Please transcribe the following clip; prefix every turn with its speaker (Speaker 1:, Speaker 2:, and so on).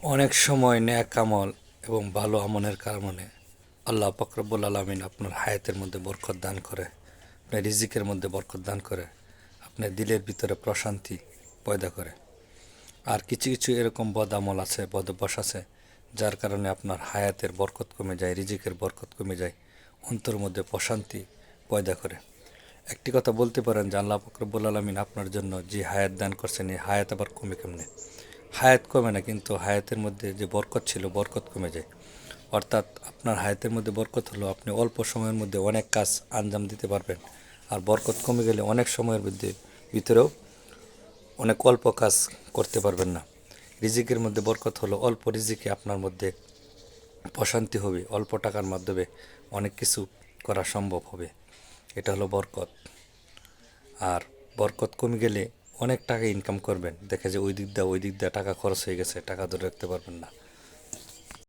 Speaker 1: অনেক সময় নেক আমল এবং ভালো আমলের কারণে আল্লাহ পাক রব্বুল আলামিন আপনার হায়াতের মধ্যে বরকত দান করে, আপনার রিজিকের মধ্যে বরকত দান করে, আপনার দিলের ভিতরে প্রশান্তি পয়দা করে। আর কিছু কিছু এরকম বদ আমল আছে, বদ অভ্যাস আছে, যার কারণে আপনার হায়াতের বরকত কমে যায়, রিজিকের বরকত কমে যায়, অন্তর মধ্যে প্রশান্তি পয়দা করে। একটি কথা বলতে পারেন যে আল্লাহ পাক রব্বুল আলামিন আপনার জন্য যে হায়াত দান করছেন, এই হায়াত আবার কমে কেমনে? হায়াত কমে না, কিন্তু হায়াতের মধ্যে যে বরকত ছিল বরকত কমে যায়। অর্থাৎ আপনার হায়াতের মধ্যে বরকত হলো আপনি অল্প সময়ের মধ্যে অনেক কাজ আঞ্জাম দিতে পারবেন। আর বরকত কমে গেলে অনেক সময়ের মধ্যে ভিতরেও অনেক অল্প কাজ করতে পারবেন না। রিজিকের মধ্যে বরকত হলো অল্প রিজিকে আপনার মধ্যে প্রশান্তি হবে, অল্প টাকার মাধ্যমে অনেক কিছু করা সম্ভব হবে। এটা হলো বরকত। আর বরকত কমে গেলে অনেক টাকা ইনকাম করবেন, দেখে যে ওই দিক দিয়ে টাকা খরচ হয়ে গেছে, টাকা ধরে রাখতে পারবেন না।